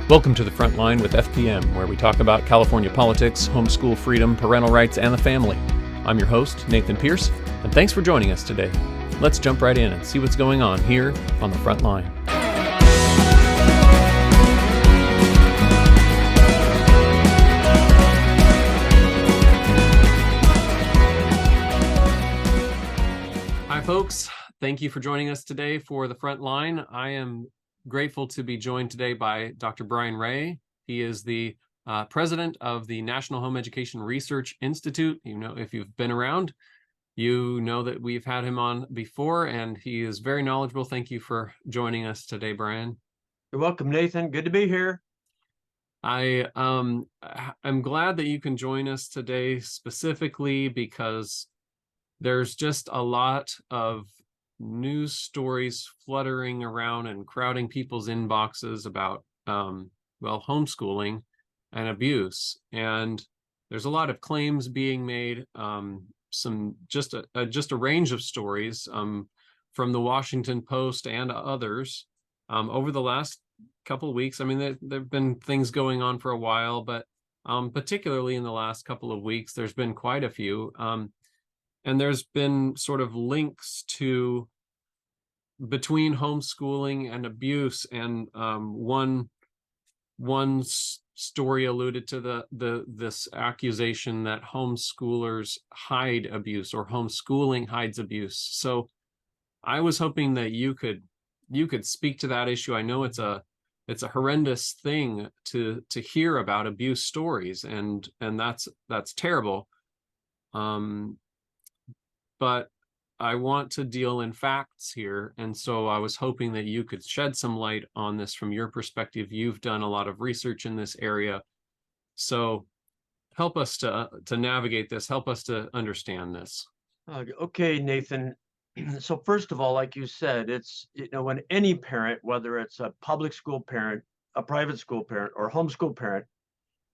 Welcome to the Frontline with FPM, where we talk about California politics, homeschool freedom, parental rights, and the family. I'm your host, Nathan Pierce, and thanks for joining us today. Let's jump right in and see what's going on here on the Frontline. Hi, folks. Thank you for joining us today for the Frontline. I am grateful to be joined today by Dr. Brian Ray. He is the president of the National Home Education Research Institute. You know, if you've been around, you know that we've had him on before, and he is very knowledgeable. Thank you for joining us today, Brian. You're welcome, Nathan. Good to be here. I'm glad that you can join us today, specifically because there's just a lot of news stories fluttering around and crowding people's inboxes about homeschooling and abuse, and there's a lot of claims being made, just a range of stories from the Washington Post and others over the last couple of weeks. I mean, there've been things going on for a while, but particularly in the last couple of weeks there's been quite a few, and there's been sort of links between homeschooling and abuse, and one story alluded to this accusation that homeschoolers hide abuse, or homeschooling hides abuse. So I was hoping that you could speak to that issue. I know it's a horrendous thing to hear about abuse stories, and that's terrible. But I want to deal in facts here, and so I was hoping that you could shed some light on this from your perspective. You've done a lot of research in this area, so help us to navigate this, help us to understand this. Okay, Nathan. So first of all, like you said, it's, when any parent, whether it's a public school parent, a private school parent, or homeschool parent,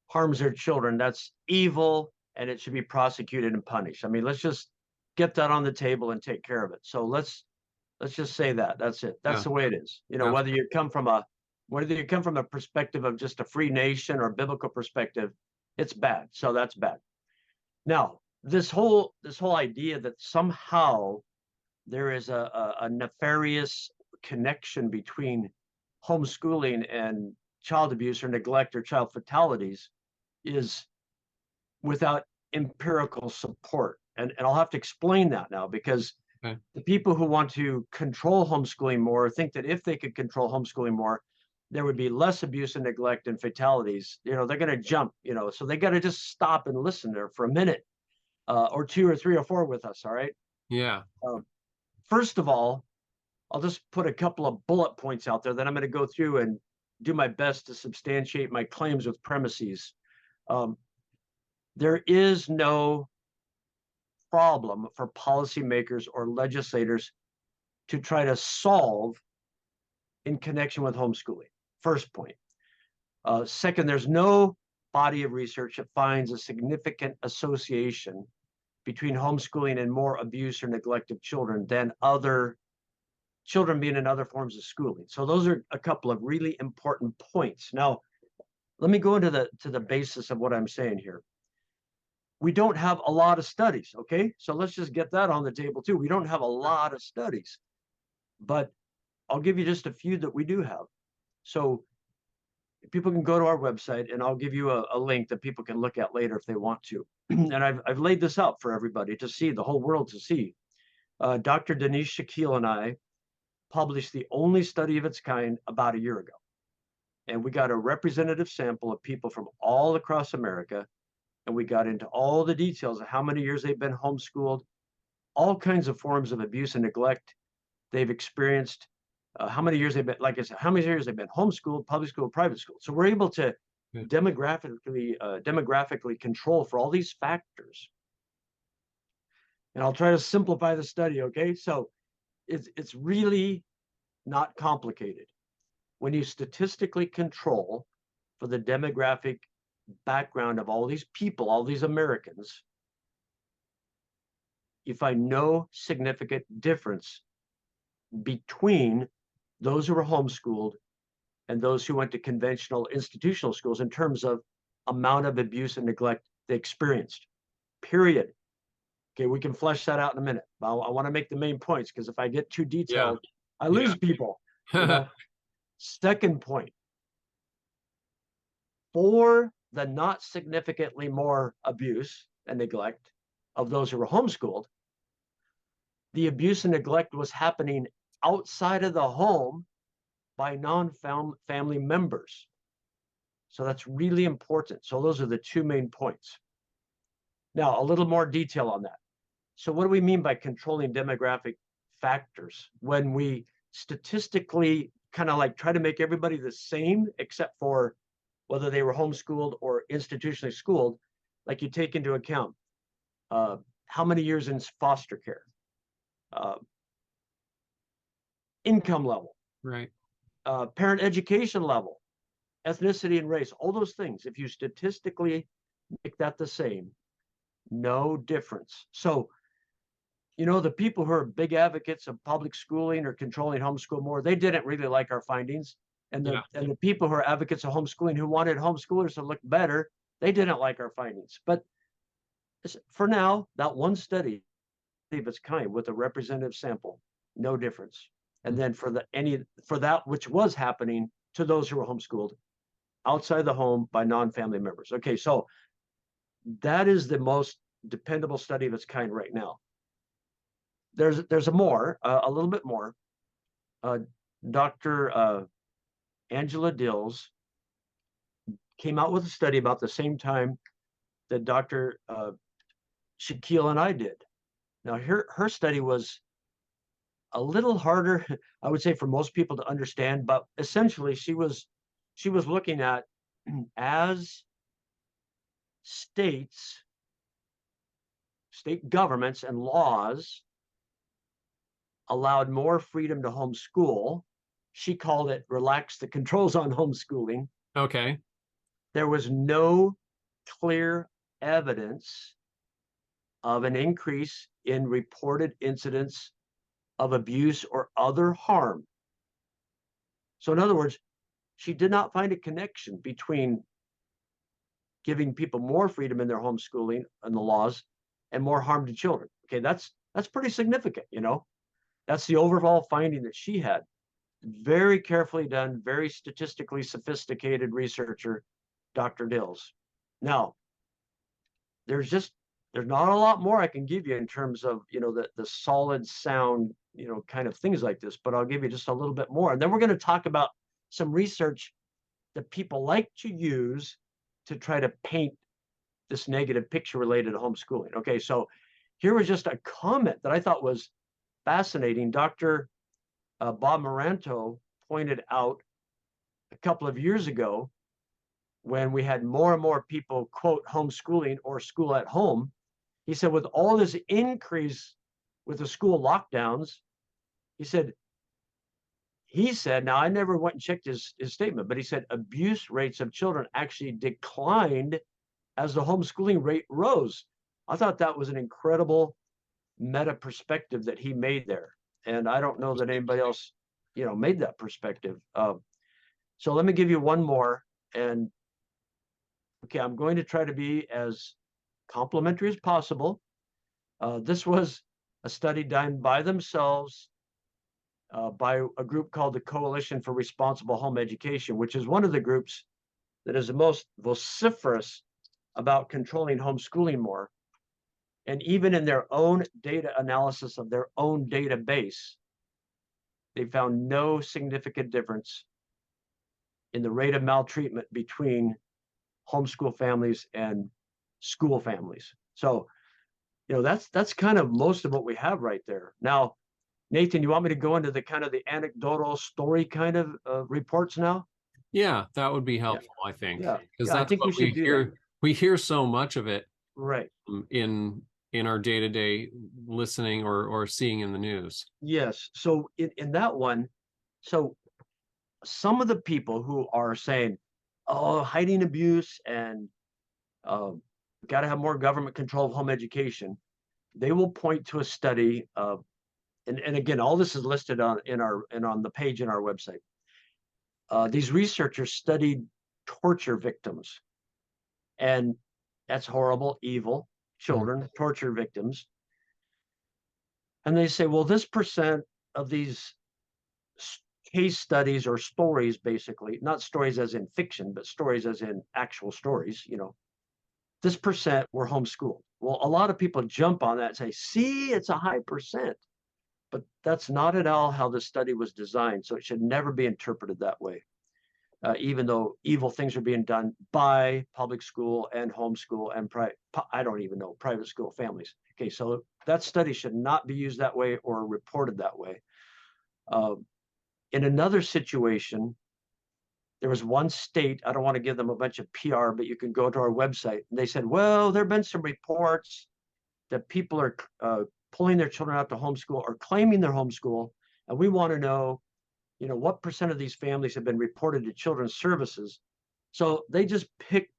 harms their children, that's evil, and it should be prosecuted and punished. I mean, let's just get that on the table and take care of it. So let's just say that's it. That's the way it is. Yeah. Whether you come from a perspective of just a free nation or biblical perspective, it's bad. So that's bad. Now, this whole idea that somehow there is a nefarious connection between homeschooling and child abuse or neglect or child fatalities is without empirical support. And I'll have to explain that now, because the people who want to control homeschooling more think that if they could control homeschooling more, there would be less abuse and neglect and fatalities. They're going to jump, so they got to just stop and listen there for a minute or two or three or four with us. All right. Yeah. First of all, I'll just put a couple of bullet points out there that I'm going to go through and do my best to substantiate my claims with premises. There is no problem for policymakers or legislators to try to solve in connection with homeschooling. First point. Second, there's no body of research that finds a significant association between homeschooling and more abuse or neglect of children than other children being in other forms of schooling. So those are a couple of really important points. Now, let me go into the basis of what I'm saying here. We don't have a lot of studies, okay? So let's just get that on the table too. We don't have a lot of studies, but I'll give you just a few that we do have. So people can go to our website, and I'll give you a link that people can look at later if they want to. And I've laid this out for everybody to see, the whole world to see. Dr. Denise Shaquille and I published the only study of its kind about a year ago. And we got a representative sample of people from all across America, and we got into all the details of how many years they've been homeschooled, all kinds of forms of abuse and neglect they've experienced, how many years they've been, like I said, how many years they've been homeschooled, public school, private school. So we're able to demographically control for all these factors. And I'll try to simplify the study, okay? So it's really not complicated. When you statistically control for the demographic background of all these people, all these Americans, you find no significant difference between those who are homeschooled and those who went to conventional institutional schools in terms of amount of abuse and neglect they experienced, period. Okay, we can flesh that out in a minute. I want to make the main points, because if I get too Yeah. detailed, I lose people. Second point, for the not significantly more abuse and neglect of those who were homeschooled, the abuse and neglect was happening outside of the home by non-family members. So that's really important. So those are the two main points. Now, a little more detail on that. So what do we mean by controlling demographic factors when we statistically kind of like try to make everybody the same, except for whether they were homeschooled or institutionally schooled? Like, you take into account how many years in foster care, income level, Right. parent education level, ethnicity and race, all those things. If you statistically make that the same, no difference. So, the people who are big advocates of public schooling or controlling homeschool more, they didn't really like our findings. And the people who are advocates of homeschooling who wanted homeschoolers to look better, they didn't like our findings. But for now, that one study of its kind with a representative sample, no difference. And then for that which was happening to those who were homeschooled outside the home by non-family members. Okay, so that is the most dependable study of its kind right now. There's a little bit more. Dr. Angela Dills came out with a study about the same time that Dr. Shaquille and I did. Now, her study was a little harder, I would say, for most people to understand, but essentially she was looking at as state governments and laws allowed more freedom to homeschool. She called it relax the controls on homeschooling. Okay. There was no clear evidence of an increase in reported incidents of abuse or other harm. So in other words, she did not find a connection between giving people more freedom in their homeschooling and the laws and more harm to children. Okay, that's pretty significant, That's the overall finding that she had. Very carefully done, very statistically sophisticated researcher, Dr. Dills. Now, there's not a lot more I can give you in terms of, the solid sound, kind of things like this, but I'll give you just a little bit more. And then we're going to talk about some research that people like to use to try to paint this negative picture related to homeschooling. Okay, so here was just a comment that I thought was fascinating. Dr. Bob Moranto pointed out a couple of years ago, when we had more and more people quote homeschooling or school at home, he said, with all this increase with the school lockdowns, he said, now I never went and checked his statement, but he said abuse rates of children actually declined as the homeschooling rate rose. I thought that was an incredible meta perspective that he made there. And I don't know that anybody else, made that perspective. So let me give you one more. And okay, I'm going to try to be as complimentary as possible. This was a study done by themselves by a group called the Coalition for Responsible Home Education, which is one of the groups that is the most vociferous about controlling homeschooling more. And even in their own data analysis of their own database, they found no significant difference in the rate of maltreatment between homeschool families and school families. So, that's kind of most of what we have right there. Now, Nathan, you want me to go into the kind of the anecdotal story kind of reports now? Yeah, that would be helpful, I think. Yeah, Because I that's think we what should do that. We hear so much of it Right. in our day-to-day listening or seeing in the news. Yes. So in that one, so some of the people who are saying, oh, hiding abuse and got to have more government control of home education, they will point to a study of, and again, all this is listed on the page in our website. these researchers studied torture victims, and that's horrible, evil children, torture victims. And they say, well, this percent of these case studies or stories, basically, not stories as in fiction, but stories as in actual stories, this percent were homeschooled. Well, a lot of people jump on that and say, see, it's a high percent. But that's not at all how the study was designed. So it should never be interpreted that way, even though evil things are being done by public school and homeschool and I don't even know, private school families. Okay, so that study should not be used that way or reported that way. In another situation, there was one state, I don't want to give them a bunch of PR, but you can go to our website. And they said, well, there have been some reports that people are pulling their children out to homeschool or claiming they're homeschool. And we want to know, what percent of these families have been reported to children's services. So they just picked,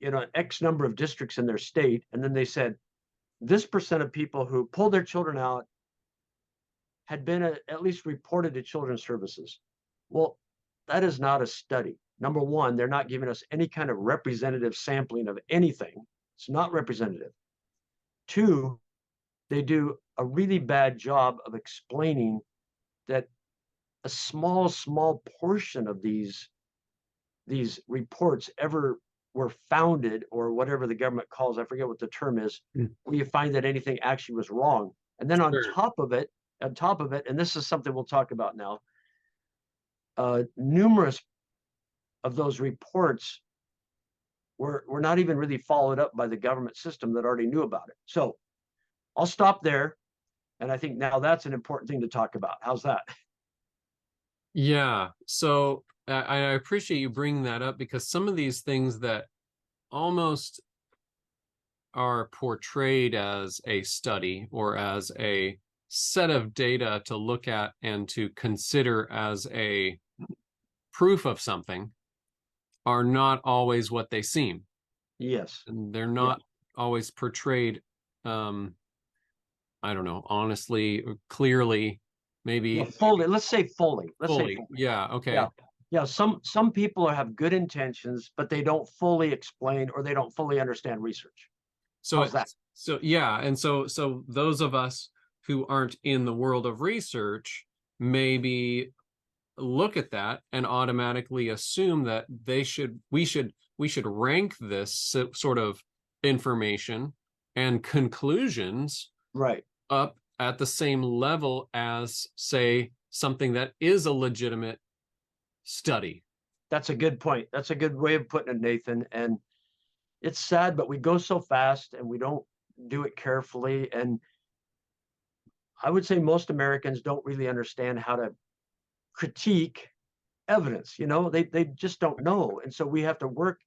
an X number of districts in their state. And then they said, this percent of people who pulled their children out had been at least reported to children's services. Well, that is not a study. Number one, they're not giving us any kind of representative sampling of anything. It's not representative. Two, they do a really bad job of explaining that a small portion of these reports ever were founded, or whatever the government calls, I forget what the term is, where you find that anything actually was wrong. And then on top of it, and this is something we'll talk about now, numerous of those reports were not even really followed up by the government system that already knew about it. So I'll stop there. And I think now that's an important thing to talk about. How's that? Yeah. So I appreciate you bringing that up, because some of these things that almost are portrayed as a study or as a set of data to look at and to consider as a proof of something are not always what they seem. Yes. And they're not always portrayed, I don't know, honestly, or clearly, maybe fully. Let's say fully. fully. Yeah. Okay. Yeah. Some people have good intentions, but they don't fully explain or they don't fully understand research. So How's that? So yeah, and so those of us who aren't in the world of research maybe look at that and automatically assume that we should rank this sort of information and conclusions Right. up at the same level as, say, something that is a legitimate study. That's a good point. That's a good way of putting it, Nathan. And it's sad, but we go so fast and we don't do it carefully. And I would say most Americans don't really understand how to critique evidence. They just don't know. And so we have to work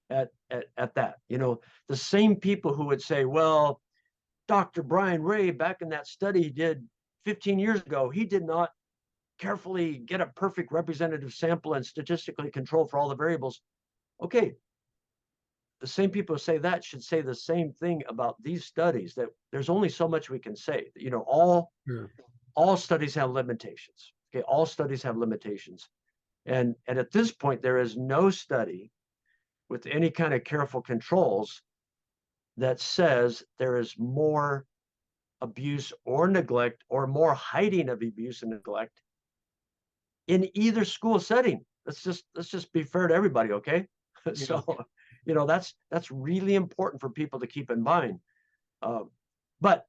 at that. The same people who would say, well, Dr. Brian Ray, back in that study he did 15 years ago, he did not carefully get a perfect representative sample and statistically control for all the variables. Okay, the same people who say that should say the same thing about these studies, that there's only so much we can say. All studies have limitations. Okay, all studies have limitations. And at this point, there is no study with any kind of careful controls that says there is more abuse or neglect or more hiding of abuse and neglect in either school setting. Let's just be fair to everybody, okay? So, that's really important for people to keep in mind. But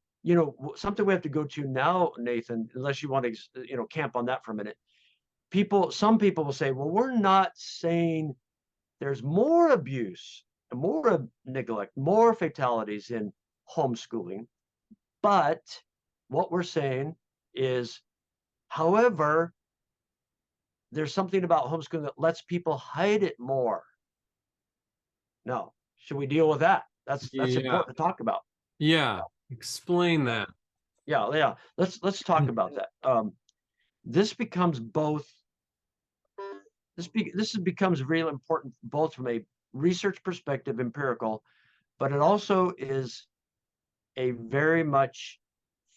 something we have to go to now, Nathan, unless you want to camp on that for a minute. Some people will say, well, we're not saying there's more abuse, more neglect, more fatalities in homeschooling, but what we're saying is, however, there's something about homeschooling that lets people hide it more. Now, should we deal with that? That's important to talk about. Yeah, explain that. Yeah. Let's talk about that. This becomes both. This becomes really important both from a research perspective, empirical, but it also is a very much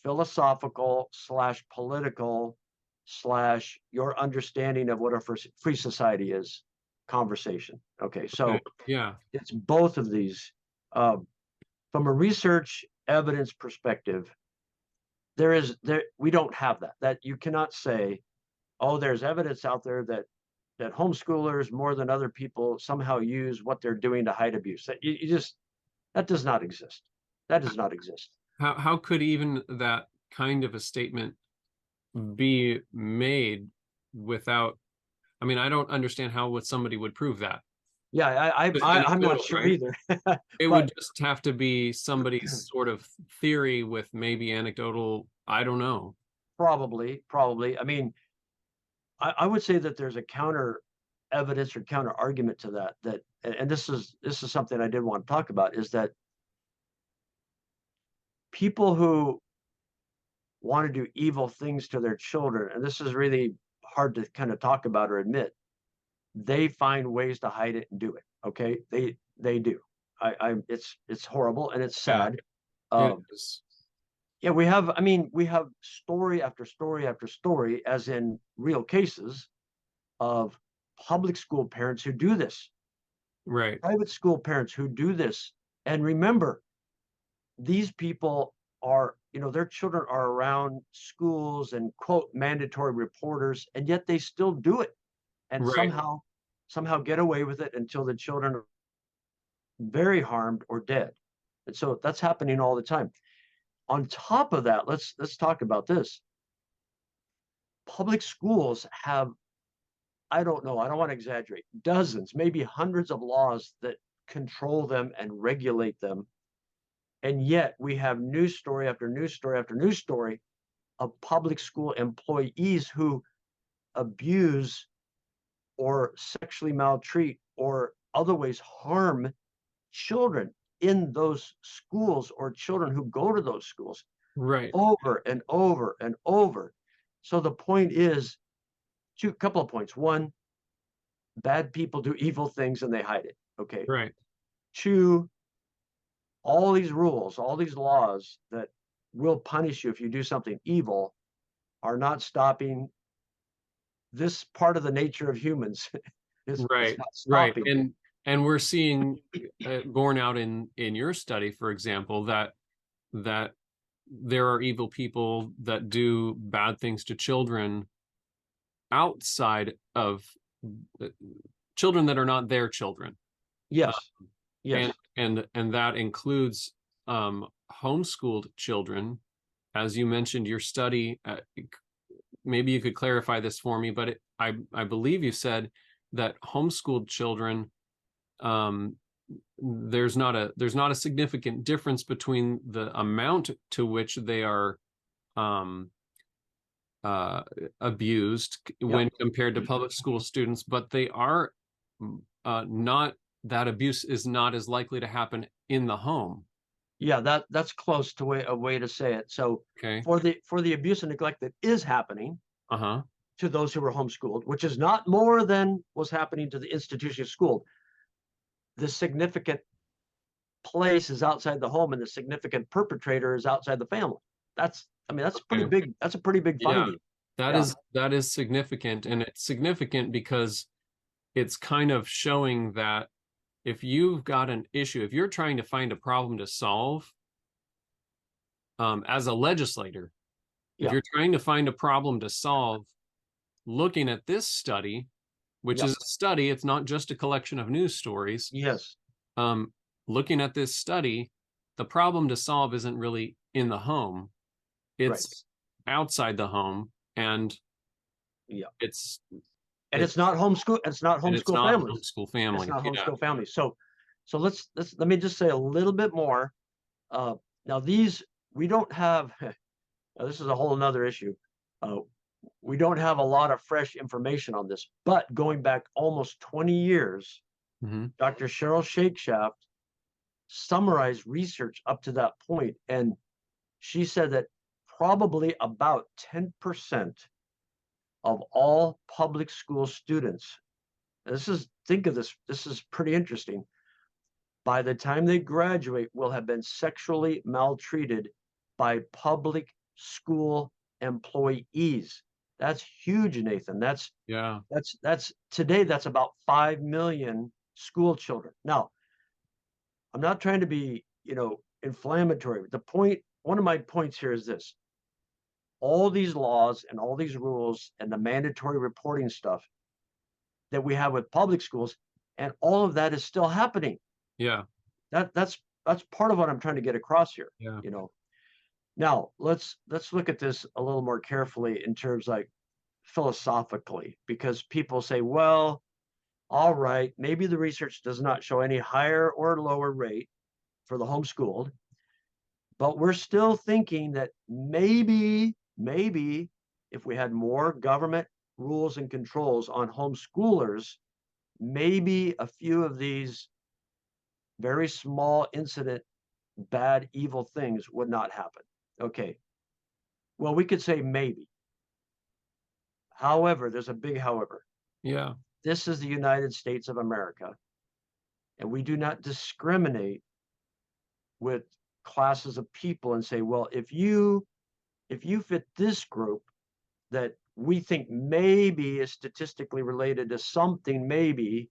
philosophical / political / your understanding of what a free society is conversation. Okay, Okay. so Yeah. it's both of these. From a research evidence perspective, we don't have that you cannot say, oh, there's evidence out there that homeschoolers more than other people somehow use what they're doing to hide abuse. That does not exist. That does not exist. How could even that kind of a statement be made without, I mean, I don't understand how would somebody would prove that. Yeah, Just I'm not anecdotal, sure right? either. It But would just have to be somebody's sort of theory with maybe anecdotal, I don't know. probably. I mean, I would say that there's a counter evidence or counter argument to that, and this is something I did want to talk about, is that people who want to do evil things to their children, and this is really hard to kind of talk about or admit, they find ways to hide it and do it. Okay, they do. It's horrible and it's Yeah, sad. it Um, is. yeah, we have story after story after story, as in real cases of public school parents who do this, Right, private school parents who do this. And remember, these people are, their children are around schools and quote mandatory reporters, and yet they still do it and right, somehow get away with it until the children are very harmed or dead. And so that's happening all the time. On top of that, let's talk about this. Public schools have, I don't know, I don't want to exaggerate, dozens, maybe hundreds of laws that control them and regulate them. And yet we have news story after news story after news story of public school employees who abuse or sexually maltreat or otherwise harm children in those schools or children who go to those schools right, over and over and over. So the point is, couple of points. One, bad people do evil things and they hide it. Okay. right. Two, all these rules, all these laws that will punish you if you do something evil are not stopping this part of the nature of humans. It's Right, not right. stopping it. And we're seeing borne out in your study, for example, that there are evil people that do bad things to children outside of uh, children that are not their children. Uh, Yes, and yes. and that includes homeschooled children. As you mentioned, your study, maybe you could clarify this for me, but I believe you said that homeschooled children, um, there's not a significant difference between the amount to which they are um, uh, abused Yep. when compared to public school students, but they are not, that abuse is not as likely to happen in the home. Yeah, that's close to a way to say it. So Okay. for the abuse and neglect that is happening Uh-huh. to those who were homeschooled, which is not more than was happening to the institution of school, the significant place is outside the home and the significant perpetrator is outside the family. That's pretty Okay. big. That's a pretty big Yeah, finding. that Yeah. is that is significant, and it's significant because it's kind of showing that if you've got an issue, if you're trying to find a problem to solve, as a legislator, if Yeah. you're trying to find a problem to solve, looking at this study, which Yeah. is a study, it's not just a collection of news stories. Yes. Um, Looking at this study, the problem to solve isn't really in the home, Right. it's outside the home, and Yeah. it's And it's it's not homeschool. It's not and it's homeschool not families. homeschool It's families. not Yeah. homeschool families. So let me just say a little bit more. Now these we don't have. Now this is a whole another issue. Uh, we don't have a lot of fresh information on this, but going back almost 20 years, Hmm. Dr. Cheryl Shakeshaft summarized research up to that point, and she said that probably about 10% of all public school students, think of this, this is pretty interesting, by the time they graduate will have been sexually maltreated by public school employees. That's huge, Nathan. Yeah. That's today, that's about 5 million school children. Now, I'm not trying to be, inflammatory. One of my points here is this. All these laws and all these rules and the mandatory reporting stuff that we have with public schools, and all of that is still happening. Yeah. That's part of what I'm trying to get across here. Yeah. Now let's look at this a little more carefully in terms like philosophically, because people say, well, all right, maybe the research does not show any higher or lower rate for the homeschooled, but we're still thinking that maybe if we had more government rules and controls on homeschoolers, maybe a few of these very small incident, bad, evil things would not happen. Okay. Well, we could say maybe. However, there's a big however. Yeah. This is the United States of America, and we do not discriminate with classes of people and say, well, if you fit this group that we think maybe is statistically related to something, maybe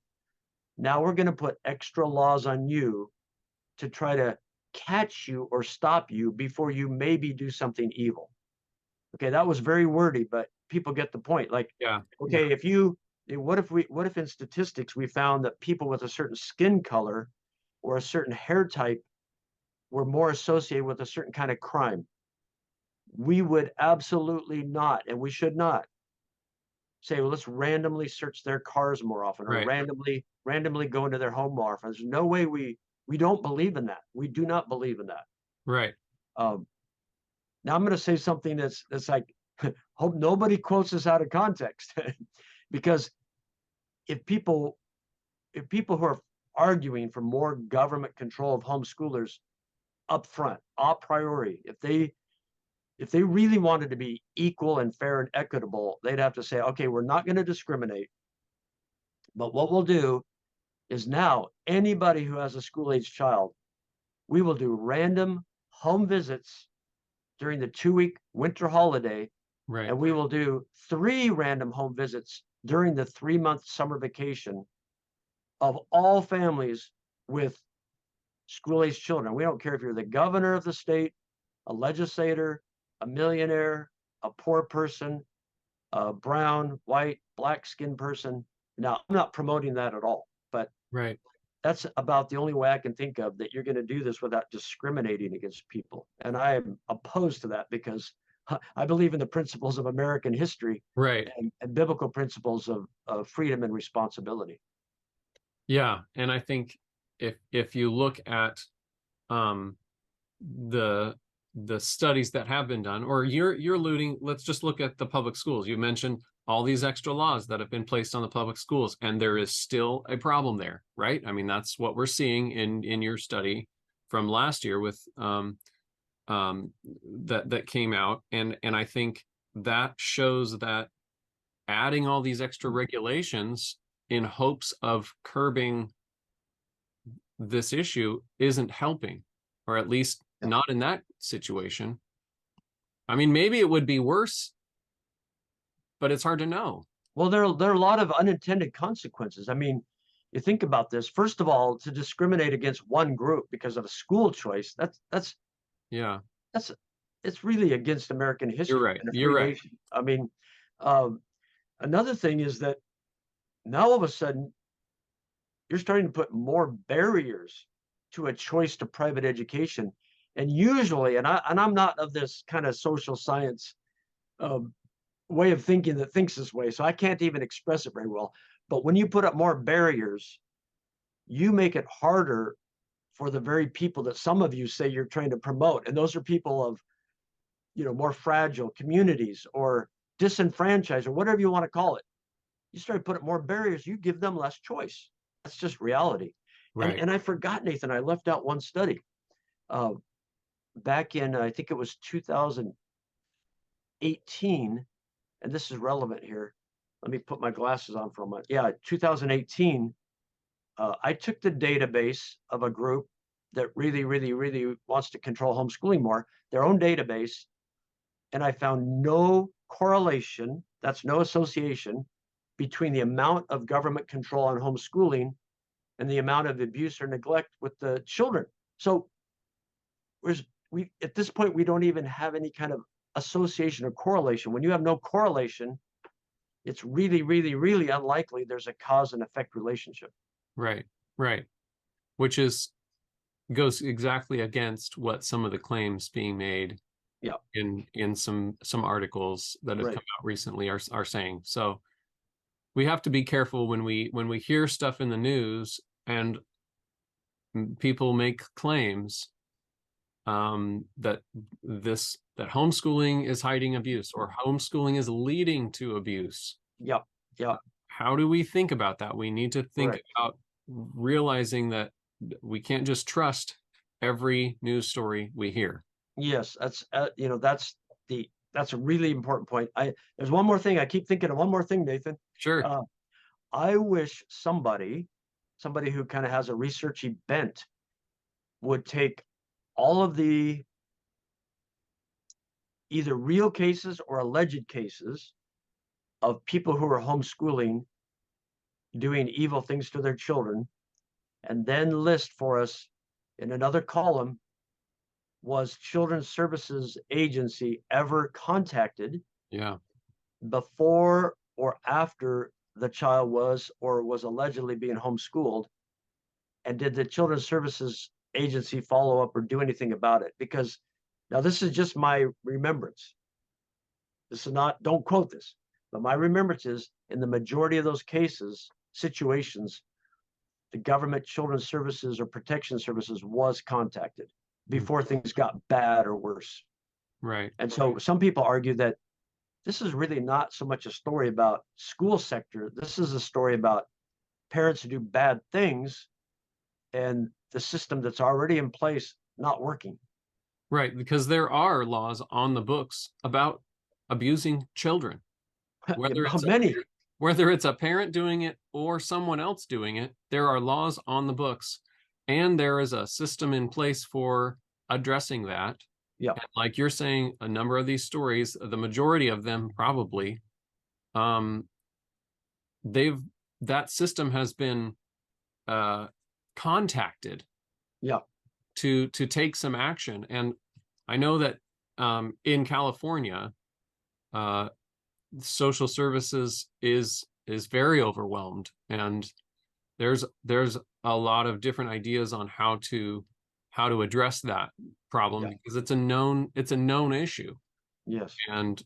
now we're going to put extra laws on you to try to catch you or stop you before you maybe do something evil. Okay, that was very wordy, but people get the point. Like, Yeah. okay, what if in statistics we found that people with a certain skin color or a certain hair type were more associated with a certain kind of crime? We would absolutely not, and we should not say, well, let's randomly search their cars more often, or Right. randomly go into their home more often. There's no way we don't believe in that. We do not believe in that. Right. Now I'm going to say something that's like, hope nobody quotes this out of context, because if people who are arguing for more government control of homeschoolers up front, a priori, if they really wanted to be equal and fair and equitable, they'd have to say, okay, we're not going to discriminate, but what we'll do is now anybody who has a school-age child, we will do random home visits during the 2-week winter holiday, Right. and we will do 3 random home visits during the 3-month summer vacation of all families with school-age children. We don't care if you're the governor of the state, a legislator, a millionaire, a poor person, a brown, white, black-skinned person. Now, I'm not promoting that at all, but Right. that's about the only way I can think of that you're going to do this without discriminating against people. And I am opposed to that because I believe in the principles of American history, Right. and biblical principles of freedom and responsibility. Yeah. And I think if you look at the studies that have been done, or you're alluding, let's just look at the public schools. You mentioned all these extra laws that have been placed on the public schools, and there is still a problem there, right? I mean, that's what we're seeing in your study from last year with that came out, and I think that shows that adding all these extra regulations in hopes of curbing this issue isn't helping, or at least not in that situation. I mean, maybe it would be worse, but it's hard to know. Well, there are a lot of unintended consequences. I mean, you think about this. First of all, to discriminate against one group because of a school choice, Yeah, it's really against American history. you're right. And a You're free right. nation. I mean, another thing is that now all of a sudden you're starting to put more barriers to a choice to private education. And usually, and I'm not of this kind of social science way of thinking that thinks this way, so I can't even express it very well. But when you put up more barriers, you make it harder for the very people that some of you say you're trying to promote. And those are people of, more fragile communities or disenfranchised or whatever you want to call it. You start putting more barriers, you give them less choice. That's just reality. Right. And I forgot, Nathan, I left out one study. Back in, I think it was 2018, and this is relevant here. Let me put my glasses on for a moment. Yeah, 2018, I took the database of a group that really, really, really wants to control homeschooling more, their own database, and I found no correlation That's no association between the amount of government control on homeschooling and the amount of abuse or neglect with the children. So we at this point we don't even have any kind of association or correlation. When you have no correlation, it's really, really, really unlikely there's a cause and effect relationship. Right, right. Which goes exactly against what some of the claims being made Yeah, in some articles that have right. come out recently are saying. So we have to be careful when we hear stuff in the news and people make claims that homeschooling is hiding abuse or homeschooling is leading to abuse. Yep, yep. How do we think about that? We need to think Right. about realizing that we can't just trust every news story we hear. Yes, that's that's a really important point. There's one more thing. I keep thinking of one more thing, Nathan. Sure. Uh, I wish somebody who kind of has a researchy bent would take all of the either real cases or alleged cases of people who are homeschooling doing evil things to their children and then list for us in another column, was Children's Services Agency ever contacted Yeah. before or after the child was or was allegedly being homeschooled? And did the Children's Services Agency follow up or do anything about it? Because now this is just my remembrance. This is not, don't quote this, but my remembrance is in the majority of those cases, situations, the government children's services or protection services was contacted before things got bad or worse. Right. And so some people argue that this is really not so much a story about school sector. This is a story about parents who do bad things and the system that's already in place not working. Right. Because there are laws on the books about abusing children, whether it's Many. whether it's a parent doing it or someone else doing it, there are laws on the books and there is a system in place for addressing that. Yeah. And like you're saying, a number of these stories, the majority of them probably, that system has been contacted Yeah. to take some action. And I know that in California, social services is very overwhelmed, and there's a lot of different ideas on how to address that problem, Yeah. because it's a known issue. Yes. And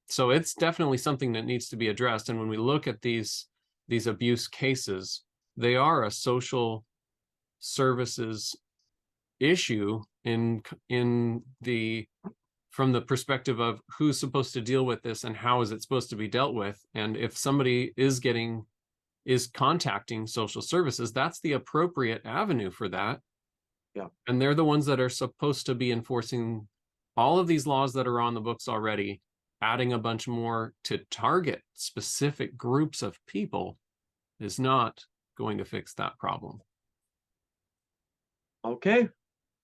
so it's definitely something that needs to be addressed. And when we look at these abuse cases, they are a social services issue from the perspective of who's supposed to deal with this and how is it supposed to be dealt with. And if somebody is contacting social services, that's the appropriate avenue for that. Yeah. And they're the ones that are supposed to be enforcing all of these laws that are on the books already. Adding a bunch more to target specific groups of people is not going to fix that problem. Okay.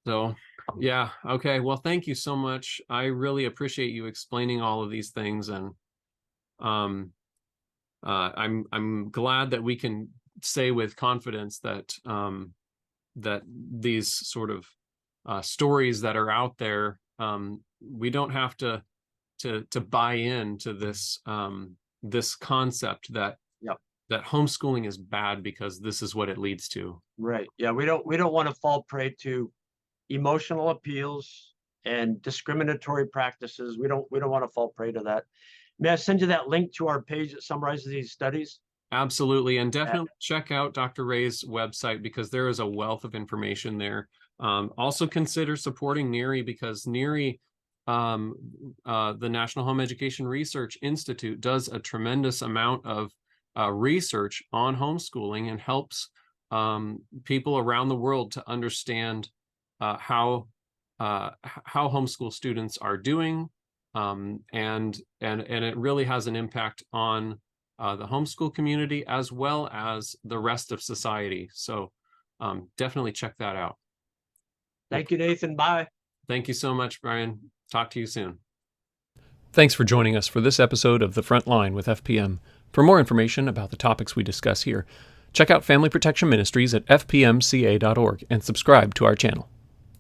So, yeah. Okay. Well, thank you so much. I really appreciate you explaining all of these things. And I'm glad that we can say with confidence that that these sort of stories that are out there, we don't have to buy into this this concept that that homeschooling is bad because this is what it leads to. Right. Yeah. We don't want to fall prey to emotional appeals and discriminatory practices. We don't want to fall prey to that. May I send you that link to our page that summarizes these studies? Absolutely. And definitely check out Dr. Ray's website, because there is a wealth of information there. Also consider supporting NHERI, because NHERI, the National Home Education Research Institute, does a tremendous amount of research on homeschooling and helps people around the world to understand how homeschool students are doing, and it really has an impact on the homeschool community as well as the rest of society. So definitely check that out. Thank you, Nathan. Bye. Thank you so much, Brian. Talk to you soon. Thanks for joining us for this episode of The Frontline with FPM. For more information about the topics we discuss here, check out Family Protection Ministries at fpmca.org and subscribe to our channel.